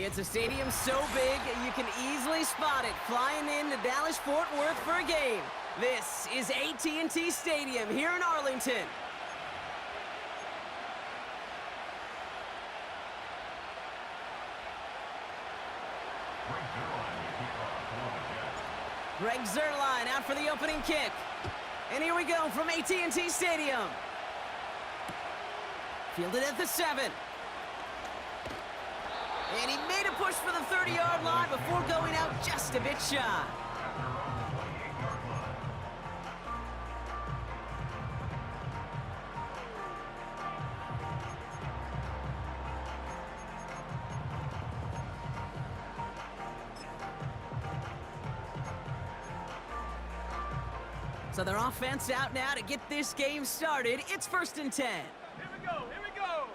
It's a stadium so big, you can easily spot it flying into Dallas-Fort Worth for a game. This is AT&T Stadium here in Arlington. Greg Zuerlein out for the opening kick. And here we go from AT&T Stadium. Fielded at the 7. And he made a push for the 30-yard line before going out just a bit shy. So their offense out now to get this game started. It's 1st and 10. Here we go, here we go.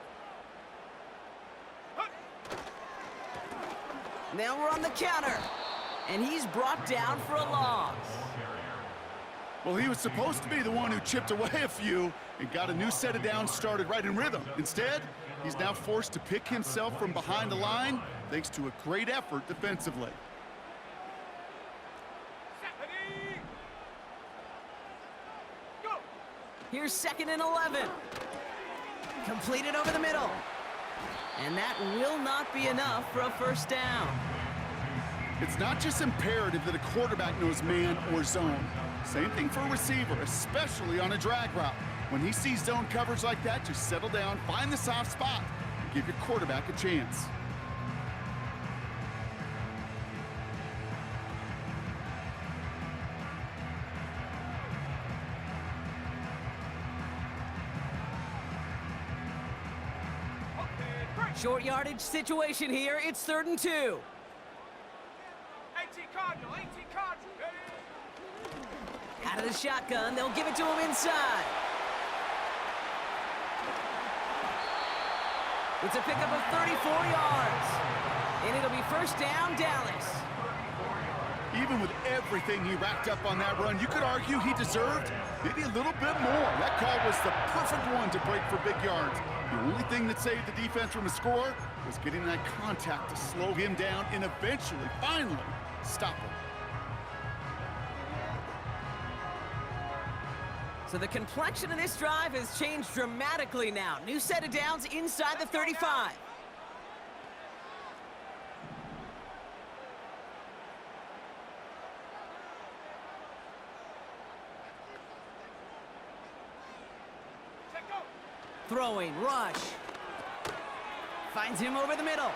Now we're on the counter. And he's brought down for a loss. Well, he was supposed to be the one who chipped away a few and got a new set of downs started right in rhythm. Instead, he's now forced to pick himself from behind the line thanks to a great effort defensively. Here's 2nd and 11. Completed over the middle. And that will not be enough for a 1st down. It's not just imperative that a quarterback knows man or zone. Same thing for a receiver, especially on a drag route. When he sees zone coverage like that, just settle down, find the soft spot, and give your quarterback a chance. Short yardage situation here. It's 3rd and 2. 18 Cardinal, 18 Cardinal. Out of the shotgun, they'll give it to him inside. It's a pickup of 34 yards. And it'll be 1st down, Dallas. Even with everything he racked up on that run, you could argue he deserved maybe a little bit more. That call was the perfect one to break for big yards. The only thing that saved the defense from a score was getting that contact to slow him down and eventually, finally, stop him. So the complexion of this drive has changed dramatically now. New set of downs inside the 35. Throwing, rush. Finds him over the middle.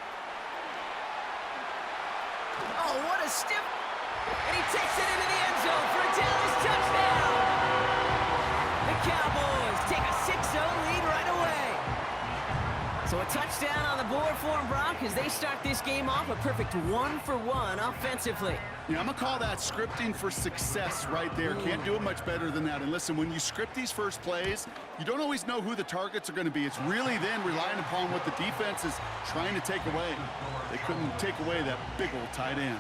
Oh, what a stiff. And he takes it into the end zone for a Dallas touchdown. The Cowboys take a 6-0 lead right away. So a touchdown on the board for them, Brock, as they start this game off a perfect 1-for-1 offensively. Yeah, I'm going to call that scripting for success right there. Can't do it much better than that. And listen, when you script these first plays, you don't always know who the targets are going to be. It's really then relying upon what the defense is trying to take away. They couldn't take away that big old tight end.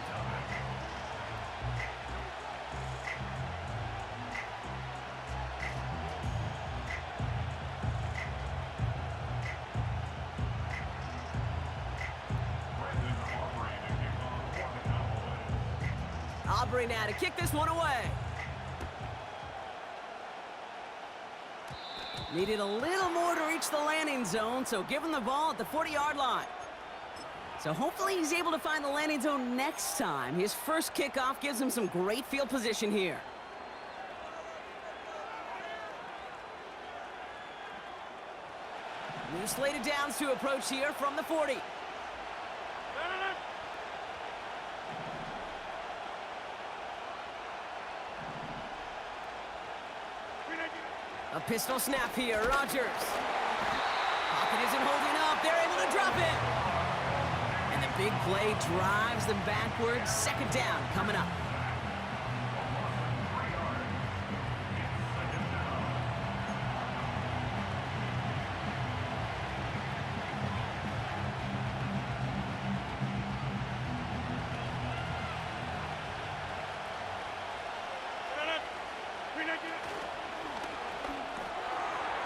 Aubrey now to kick this one away. Needed a little more to reach the landing zone, so give him the ball at the 40-yard line. So hopefully he's able to find the landing zone next time. His first kickoff gives him some great field position here. New slated downs to approach here from the 40. A pistol snap here, Rodgers. Pocket isn't holding up. They're able to drop it. And the big play drives them backwards. 2nd down coming up.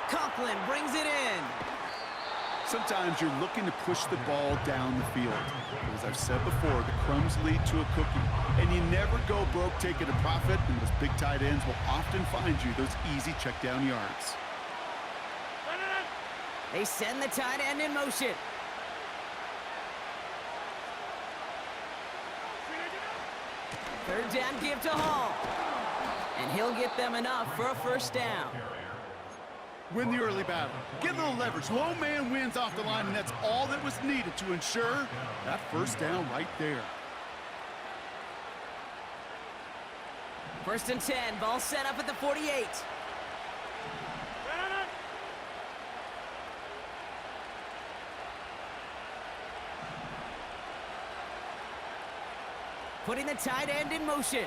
Conklin brings it in. Sometimes you're looking to push the ball down the field. As I've said before, the crumbs lead to a cookie. And you never go broke taking a profit, and those big tight ends will often find you those easy check down yards. They send the tight end in motion. Third down give to Hall. And he'll get them enough for a first down. Win the early battle. Get a little leverage. Low man wins off the line, and that's all that was needed to ensure that first down right there. First and 10. Ball set up at the 48. Putting the tight end in motion.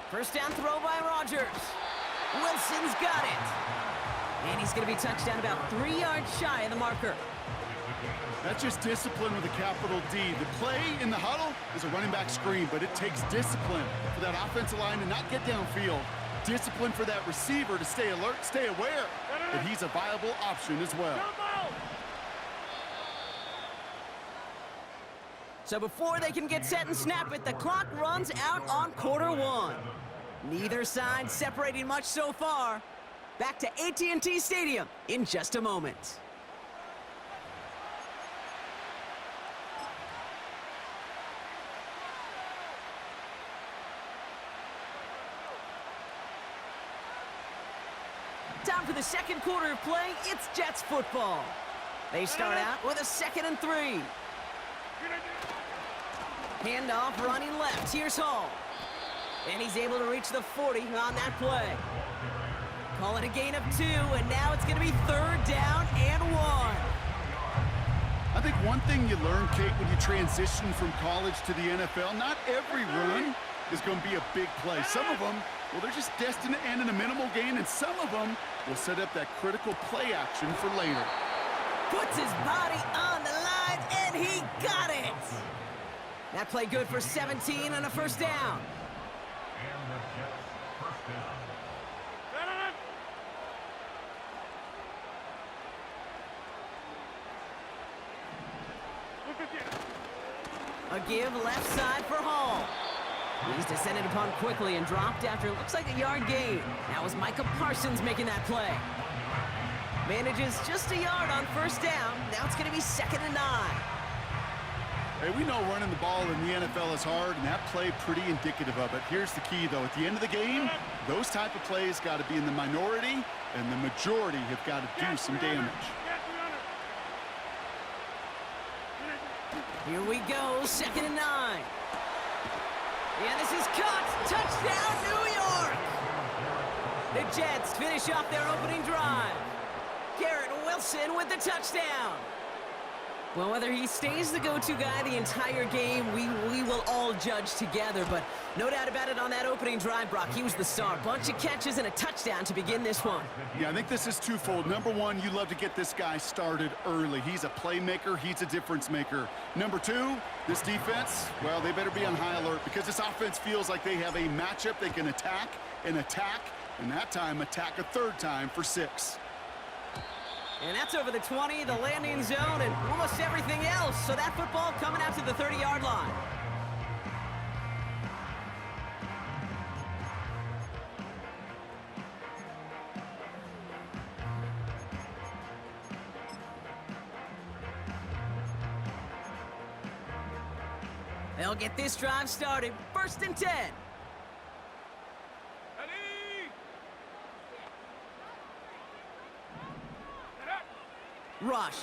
First down throw by Rodgers. Wilson's got it. And he's going to be touchdown about 3 yards shy of the marker. That's just discipline with a capital D. The play in the huddle is a running back screen, but it takes discipline for that offensive line to not get downfield. Discipline for that receiver to stay alert, stay aware that he's a viable option as well. So before they can get set and snap it, the clock runs out on quarter one. Neither side separating much so far. Back to AT&T Stadium in just a moment. Time for the second quarter of play. It's Jets football. They start out with a 2nd and 3. Handoff running left. Here's Hall. And he's able to reach the 40 on that play. Call it a gain of 2, and now it's going to be 3rd down and 1. I think one thing you learn, Kate, when you transition from college to the NFL, not every run is going to be a big play. Some of them, well, they're just destined to end in a minimal gain, and some of them will set up that critical play action for later. Puts his body on the line, and he got it. That play good for 17 and a first down. A give left side for Hall. He's descended upon quickly and dropped after it looks like a yard gain. That was Micah Parsons making that play. Manages just a yard on first down. Now it's going to be 2nd and 9. Hey, we know running the ball in the NFL is hard, and that play pretty indicative of it. Here's the key, though. At the end of the game, those type of plays got to be in the minority, and the majority have got to do some damage. Here we go, 2nd and 9. And this is caught. Touchdown, New York! The Jets finish off their opening drive. Garrett Wilson with the touchdown. Well, whether he stays the go-to guy the entire game, we will all judge together. But no doubt about it on that opening drive, Brock, he was the star. Bunch of catches and a touchdown to begin this one. Yeah, I think this is twofold. Number one, you love to get this guy started early. He's a playmaker. He's a difference maker. Number two, this defense, well, they better be on high alert because this offense feels like they have a matchup they can attack, and that time attack a 3rd time for 6. And that's over the 20, the landing zone, and almost everything else. So that football coming out to the 30-yard line. They'll get this drive started. 1st and 10. Rush.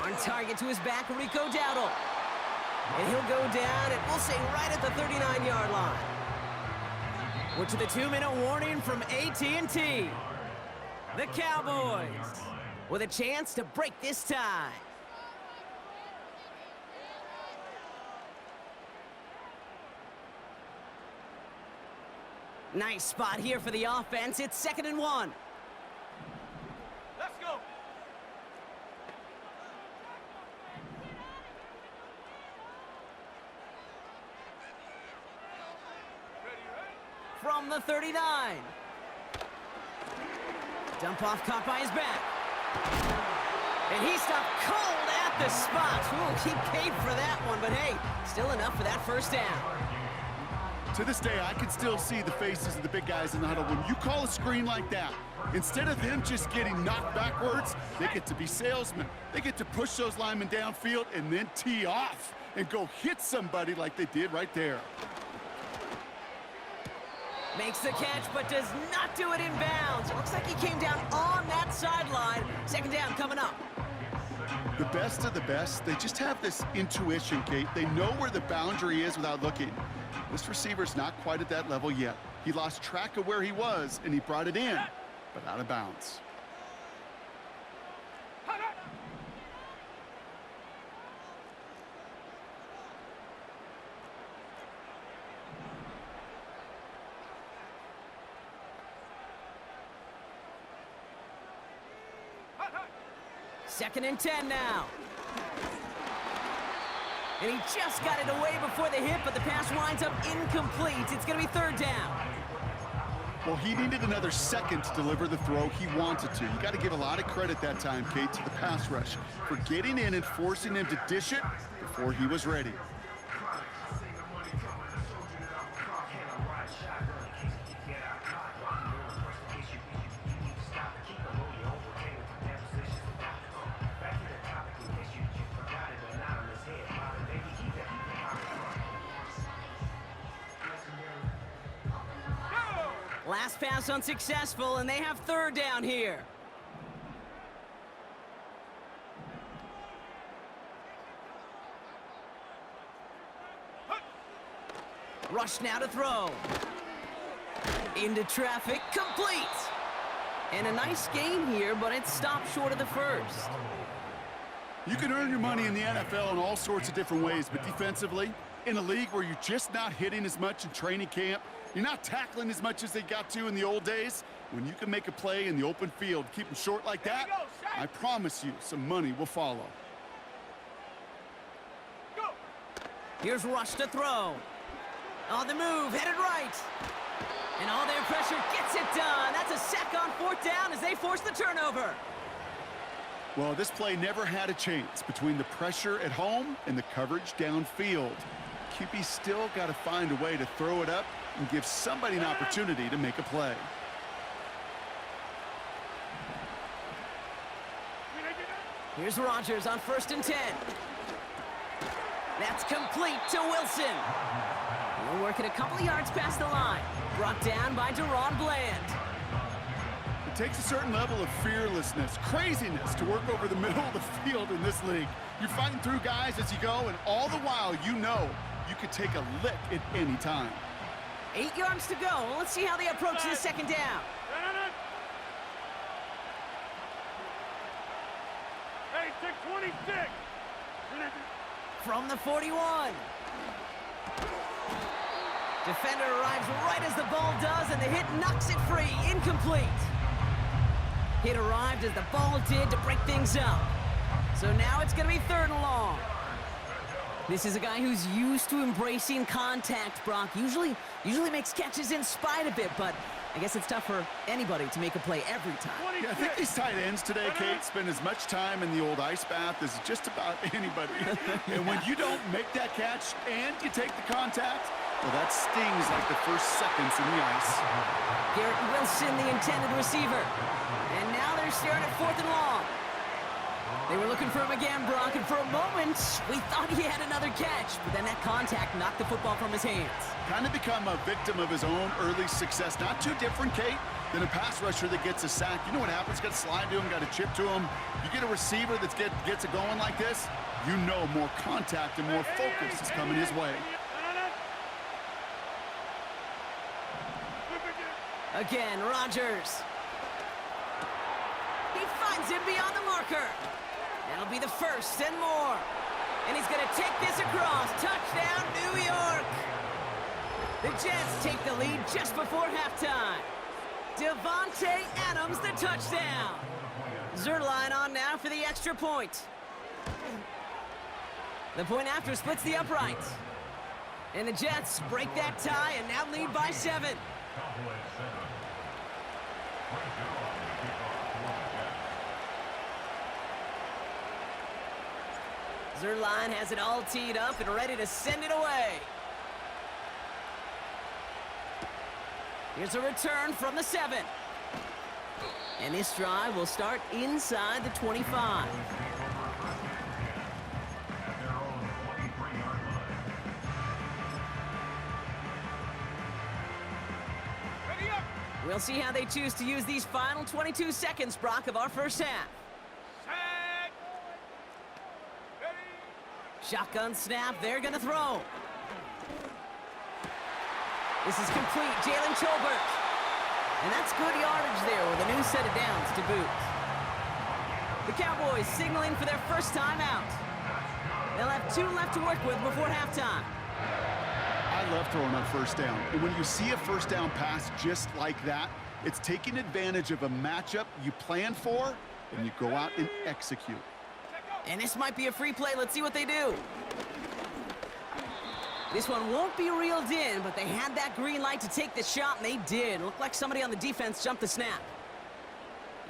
On target to his back, Rico Dowdle. And he'll go down, and we'll say right at the 39-yard line. We're to the 2-minute warning from AT&T. The Cowboys with a chance to break this tie. Nice spot here for the offense. It's 2nd and 1. Let's go. From from the 39. Dump off caught by his back. And he stopped cold at the spot. Ooh, he paid for that one, but hey, still enough for that first down. To this day, I can still see the faces of the big guys in the huddle. When you call a screen like that, instead of them just getting knocked backwards, they get to be salesmen. They get to push those linemen downfield and then tee off and go hit somebody like they did right there. Makes the catch, but does not do it in bounds. It looks like he came down on that sideline. Second down coming up. The best of the best, they just have this intuition, Kate. They know where the boundary is without looking. This receiver's not quite at that level yet. He lost track of where he was, and he brought it in, but out of bounds. Second and 10 now. And he just got it away before the hit, but the pass winds up incomplete. It's going to be third down. Well, he needed another second to deliver the throw he wanted to. You got to give a lot of credit that time, Kate, to the pass rush for getting in and forcing him to dish it before he was ready. Last pass unsuccessful, and they have third down here. Rush now to throw. Into traffic, complete. And a nice gain here, but it stopped short of the first. You can earn your money in the NFL in all sorts of different ways, but defensively, in a league where you're just not hitting as much in training camp, you're not tackling as much as they got to in the old days, when you can make a play in the open field, keep them short like that, I promise you some money will follow. Go. Here's Rush to throw. On the move, headed right. And all their pressure gets it done. That's a sack on fourth down as they force the turnover. Well, this play never had a chance between the pressure at home and the coverage downfield. QB still got to find a way to throw it up and give somebody an opportunity to make a play. Here's Rodgers on 1st and 10. That's complete to Wilson. He'll work it a couple of yards past the line. Brought down by Deron Bland. It takes a certain level of fearlessness, craziness to work over the middle of the field in this league. You're fighting through guys as you go, and all the while you know you could take a lick at any time. 8 yards to go. Let's see how they approach this second down. Hey, 626. From the 41. Defender arrives right as the ball does, and the hit knocks it free. Incomplete. Hit arrived as the ball did to break things up. So now it's going to be third and long. This is a guy who's used to embracing contact, Brock. Usually makes catches in spite of it, but I guess it's tough for anybody to make a play every time. Yeah, I think these tight ends today, Kate, spend as much time in the old ice bath as just about anybody. And when you don't make that catch and you take the contact, well, that stings like the first seconds in the ice. Garrett Wilson, the intended receiver. And now they're staring at 4th and long. They were looking for him again, Brock, and for a moment, we thought he had another catch, but then that contact knocked the football from his hands. Kind of become a victim of his own early success. Not too different, Kate, than a pass rusher that gets a sack. You know what happens? Got to slide to him, got to chip to him. You get a receiver that gets it going like this, you know more contact and more focus is coming his way. Again, Rodgers. He finds him beyond the marker. That'll be the first and more. And he's going to take this across. Touchdown, New York. The Jets take the lead just before halftime. Devontae Adams, the touchdown. Zerline on now for the extra point. The point after splits the uprights. And the Jets break that tie and now lead by 7. Zerline has it all teed up and ready to send it away. Here's a return from the 7. And this drive will start inside the 25. We'll see how they choose to use these final 22 seconds, Brock, of our first half. Shotgun snap, they're gonna throw. This is complete, Jalen Tolbert. And that's good yardage there with a new set of downs to boot. The Cowboys signaling for their first time out. They'll have 2 left to work with before halftime. I love throwing on first down. And when you see a first down pass just like that, it's taking advantage of a matchup you plan for, and you go out and execute. And this might be a free play. Let's see what they do. This one won't be reeled in, but they had that green light to take the shot, and they did. Looked like somebody on the defense jumped the snap.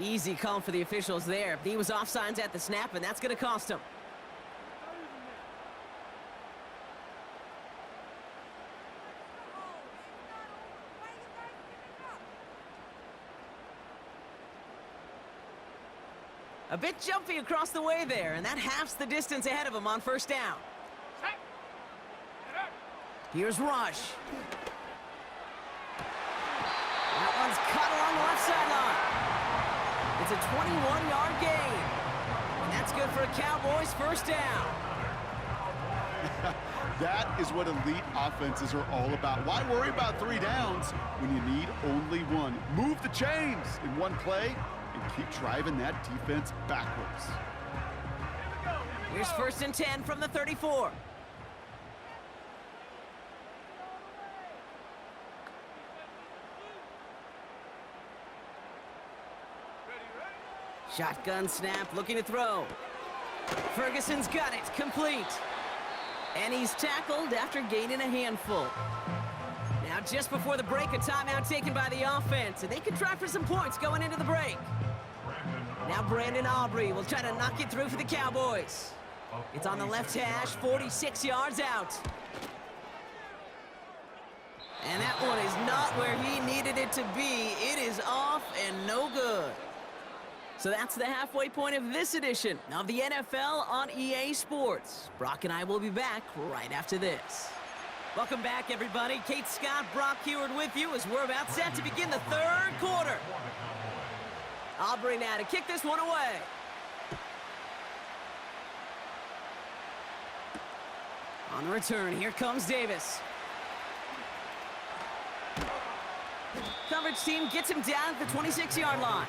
Easy call for the officials there. He was offsides at the snap, and that's going to cost him. A bit jumpy across the way there, and that halves the distance ahead of him on first down. Here's Rush. That one's cut along the left sideline. It's a 21-yard gain. And that's good for a Cowboys first down. That is what elite offenses are all about. Why worry about 3 downs when you need only 1? Move the chains in one play and keep driving that defense backwards. Here's 1st and 10 from the 34. Shotgun snap, looking to throw. Ferguson's got it, complete. And he's tackled after gaining a handful. Now just before the break, a timeout taken by the offense, and they could try for some points going into the break. Now Brandon Aubrey will try to knock it through for the Cowboys. It's on the left hash, 46 yards out. And that one is not where he needed it to be. It is off and no good. So that's the halfway point of this edition of the NFL on EA Sports. Brock and I will be back right after this. Welcome back, everybody. Kate Scott, Brock Heward with you as we're about set to begin the 3rd quarter. Aubrey now to kick this one away. On the return, here comes Davis. Coverage team gets him down at the 26-yard line.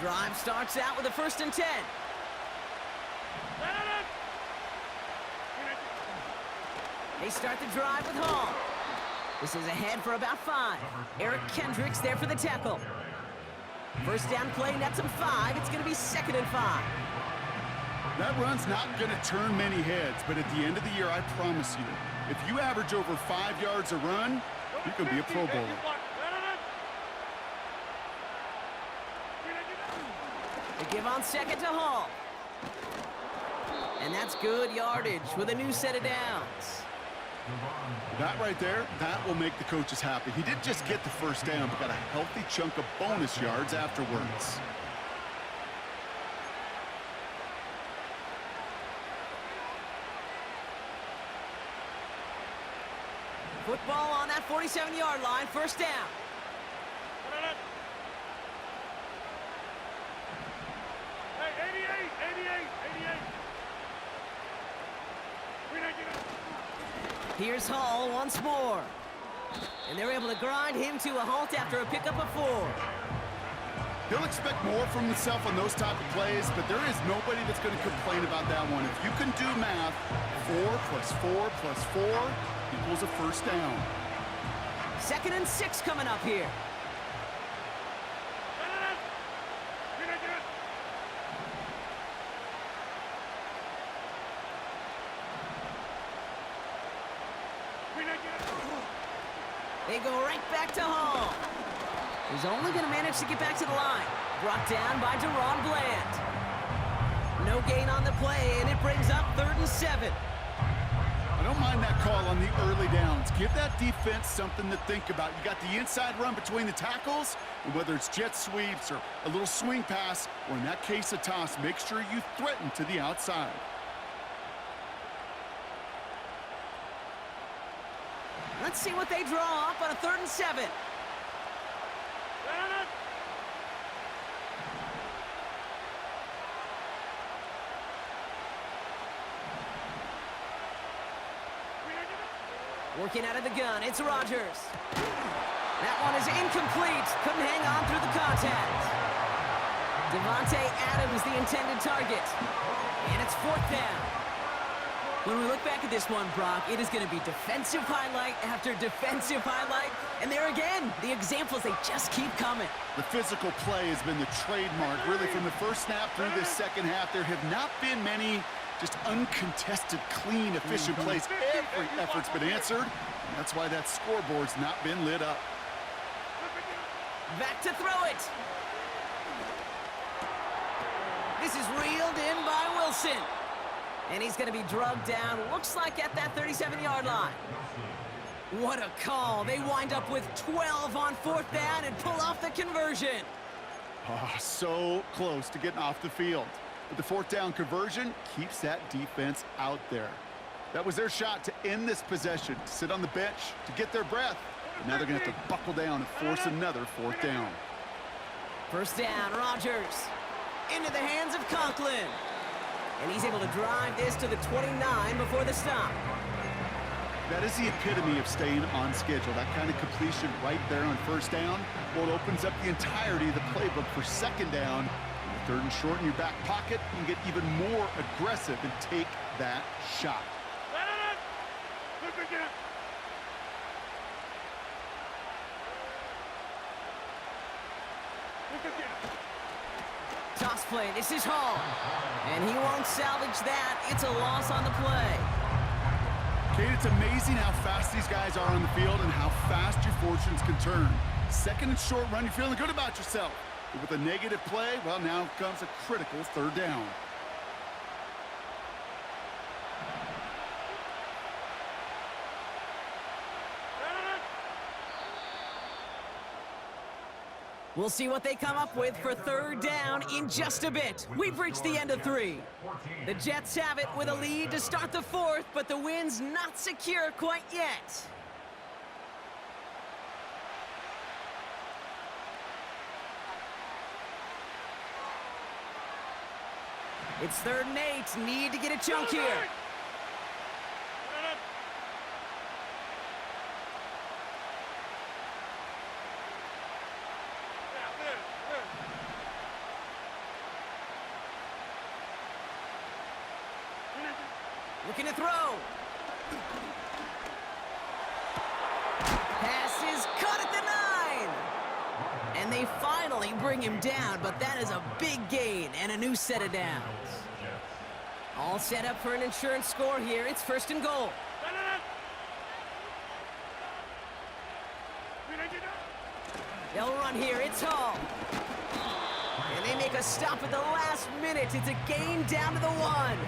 Drive starts out with a 1st and 10. They start the drive with Hall. This is ahead for about 5. Eric Kendricks there for the tackle. First down play, nets him 5. It's going to be 2nd and 5. That run's not going to turn many heads, but at the end of the year, I promise you, if you average over 5 yards a run, you can be a Pro Bowler. They give on 2nd to Hall. And that's good yardage with a new set of downs. That right there, that will make the coaches happy. He didn't just get the first down, but got a healthy chunk of bonus yards afterwards. Football on that 47-yard line, first down. Hey, 88. Here's Hall once more. And they're able to grind him to a halt after a pickup of 4. He'll expect more from himself on those type of plays, but there is nobody that's going to complain about that one. If you can do math, 4 plus 4 plus 4 equals a first down. 2nd and 6 coming up here. They go right back to Hall. He's only going to manage to get back to the line. Brought down by Deron Bland. No gain on the play, and it brings up 3rd and 7. I don't mind that call on the early downs. Give that defense something to think about. You got the inside run between the tackles, and whether it's jet sweeps or a little swing pass, or in that case a toss, make sure you threaten to the outside. Let's see what they draw up on a 3rd and 7. Working out of the gun, it's Rodgers. That one is incomplete. Couldn't hang on through the contact. Devontae Adams, the intended target. And it's 4th down. When we look back at this one, Brock, it is going to be defensive highlight after defensive highlight. And there again, the examples, they just keep coming. The physical play has been the trademark. Really, from the first snap through this second half, there have not been many just uncontested, clean, efficient plays. Every effort's been answered, and that's why that scoreboard's not been lit up. Back to throw it. This is reeled in by Wilson. And he's going to be drugged down, looks like at that 37-yard line. What a call. They wind up with 12 on 4th down and pull off the conversion. Oh, so close to getting off the field. But the 4th down conversion keeps that defense out there. That was their shot to end this possession, to sit on the bench, to get their breath. But now they're going to have to buckle down and force another 4th down. 1st down, Rodgers. Into the hands of Conklin. And he's able to drive this to the 29 before the stop. That is the epitome of staying on schedule. That kind of completion right there on 1st down. Well, it opens up the entirety of the playbook for 2nd down. 3rd and short in your back pocket, you can get even more aggressive and take that shot. Toss play, this is Hall. And he won't salvage that. It's a loss on the play. Kate, it's amazing how fast these guys are on the field and how fast your fortunes can turn. 2nd and short run, you're feeling good about yourself. But with a negative play, well, now comes a critical 3rd down. We'll see what they come up with for 3rd down in just a bit. We've reached the end of 3. The Jets have it with a lead to start the 4th, but the win's not secure quite yet. It's 3rd and 8. Need to get a chunk here. Looking to throw. Pass is caught at the 9. And they finally bring him down, but that is a big gain and a new set of downs. All set up for an insurance score here. It's 1st and goal. They'll run here. It's Hall. And they make a stop at the last minute. It's a gain down to the 1.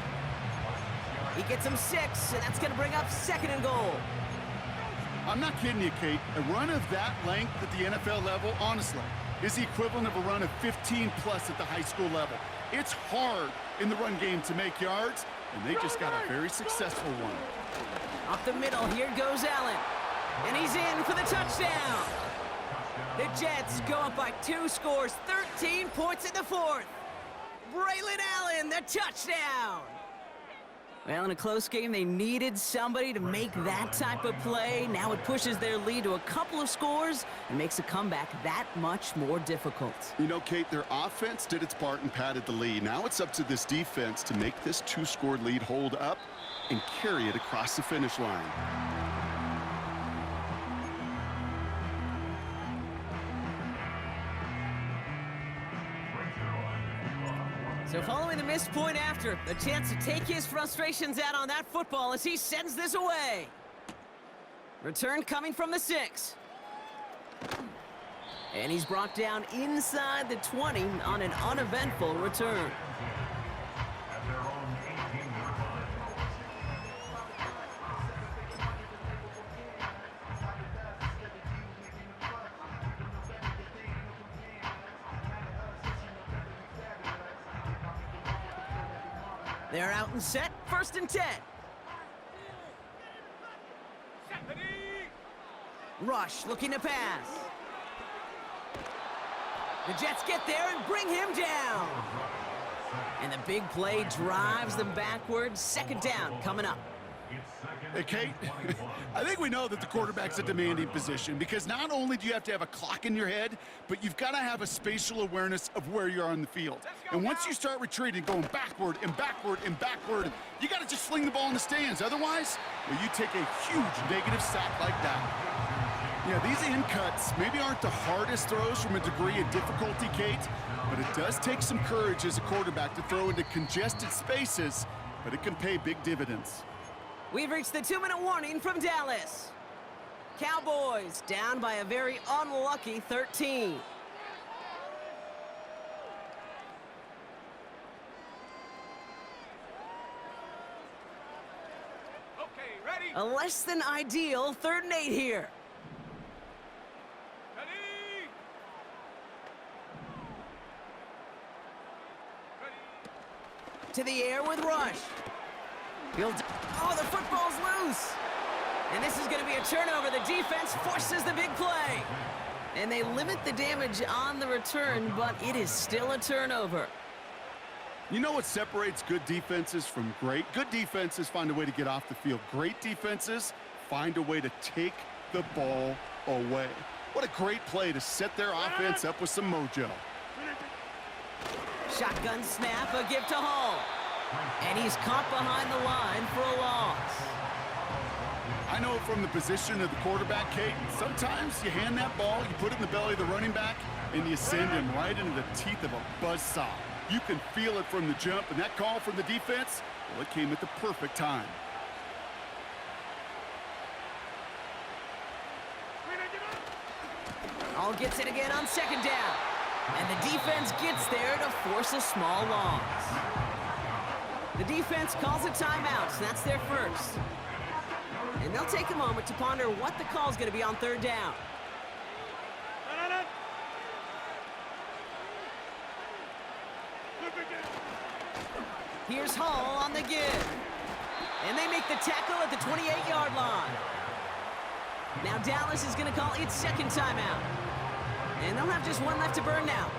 He gets him 6, and that's going to bring up 2nd and goal. I'm not kidding you, Kate. A run of that length at the NFL level, honestly, is the equivalent of a run of 15-plus at the high school level. It's hard in the run game to make yards, and they just got a very successful one. Up the middle, here goes Allen. And he's in for the touchdown. The Jets go up by 2 scores, 13 points in the 4th. Braylon Allen, the touchdown. Well, in a close game, they needed somebody to make that type of play. Now it pushes their lead to a couple of scores and makes a comeback that much more difficult. You know, Kate, their offense did its part and padded the lead. Now it's up to this defense to make this two-score lead hold up and carry it across the finish line. So following the missed point after, a chance to take his frustrations out on that football as he sends this away. Return coming from the 6. And he's brought down inside the 20 on an uneventful return. They're out and set, 1st and 10. Rush looking to pass. The Jets get there and bring him down. And the big play drives them backwards. 2nd down coming up. Hey, Kate, I think we know that the quarterback's a demanding position because not only do you have to have a clock in your head, but you've got to have a spatial awareness of where you are on the field. And once you start retreating, going backward and backward and backward, you got to just fling the ball in the stands. Otherwise, well, you take a huge negative sack like that. Yeah, these in cuts maybe aren't the hardest throws from a degree of difficulty, Kate, but it does take some courage as a quarterback to throw into congested spaces, but it can pay big dividends. We've reached the 2-minute warning from Dallas. Cowboys down by a very unlucky 13. Okay, ready? A less than ideal 3rd and 8 here. Ready? To the air with Rush. Oh, the football's loose. And this is going to be a turnover. The defense forces the big play. And they limit the damage on the return, but it is still a turnover. You know what separates good defenses from great? Good defenses find a way to get off the field. Great defenses find a way to take the ball away. What a great play to set their offense up with some mojo. Shotgun snap, a give to Hall. And he's caught behind the line for a loss. I know from the position of the quarterback, Kate, sometimes you hand that ball, you put it in the belly of the running back, and you send him right into the teeth of a buzzsaw. You can feel it from the jump, and that call from the defense, well, it came at the perfect time. All gets it again on 2nd down. And the defense gets there to force a small loss. The defense calls a timeout, so that's their first. And they'll take a moment to ponder what the call is going to be on 3rd down. Here's Hall on the give. And they make the tackle at the 28-yard line. Now Dallas is going to call its 2nd timeout. And they'll have just one left to burn now.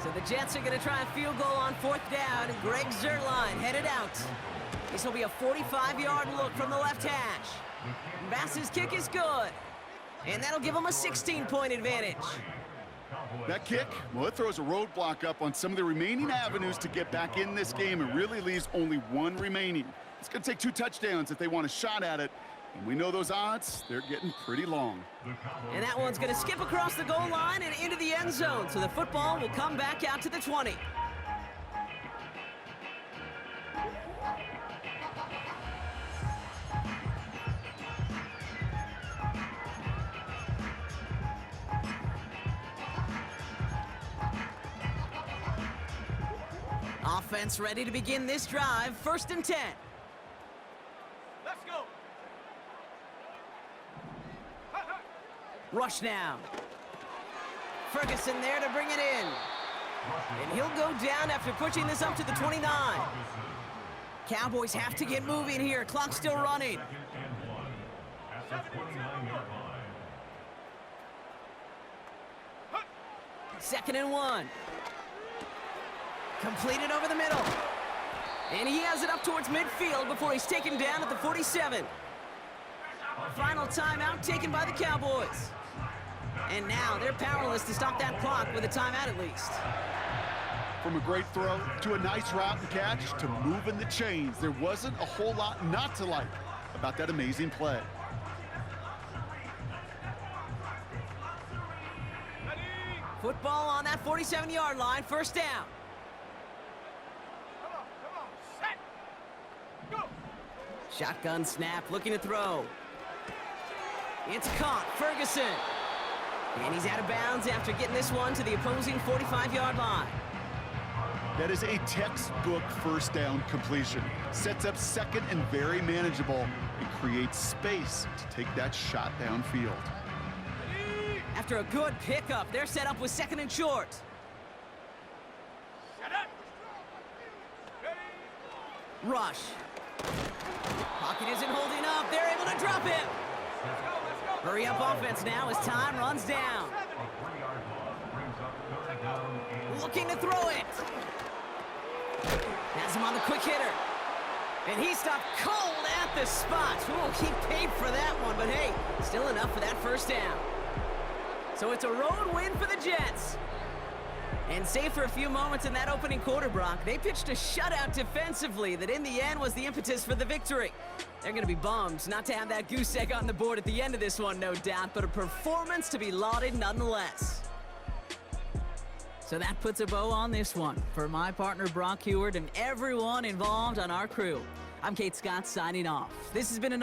So the Jets are going to try a field goal on 4th down. Greg Zuerlein headed out. This will be a 45-yard look from the left hash. Bass's kick is good. And that'll give them a 16-point advantage. That kick, well, it throws a roadblock up on some of the remaining avenues to get back in this game and really leaves only one remaining. It's going to take 2 touchdowns if they want a shot at it. And we know those odds, they're getting pretty long. And that one's going to skip across the goal line and into the end zone. So the football will come back out to the 20. Offense ready to begin this drive. 1st and 10. Let's go. Rush now. Ferguson there to bring it in. And he'll go down after pushing this up to the 29. Cowboys have to get moving here. Clock still running. Second and 1. Completed over the middle. And he has it up towards midfield before he's taken down at the 47. Final timeout taken by the Cowboys. And now they're powerless to stop that clock with a timeout at least. From a great throw to a nice route and catch to moving the chains, there wasn't a whole lot not to like about that amazing play. Football on that 47-yard line, first down. Come on, set, go! Shotgun snap, looking to throw. It's caught, Ferguson. And he's out of bounds after getting this one to the opposing 45-yard line. That is a textbook first down completion. Sets up second and very manageable and creates space to take that shot downfield. After a good pickup, they're set up with second and short. Set up! Ready? Rush. Pocket isn't holding up. They're able to drop him. Let's go! Hurry up offense now as time runs down. Looking to throw it. Has him on the quick hitter. And he stopped cold at the spot. Ooh, he paid for that one, but hey, still enough for that first down. So it's a road win for the Jets. And save for a few moments in that opening quarter, Brock, they pitched a shutout defensively that in the end was the impetus for the victory. They're going to be bummed not to have that goose egg on the board at the end of this one, no doubt, but a performance to be lauded nonetheless. So that puts a bow on this one. For my partner, Brock Heward, and everyone involved on our crew, I'm Kate Scott signing off. This has been another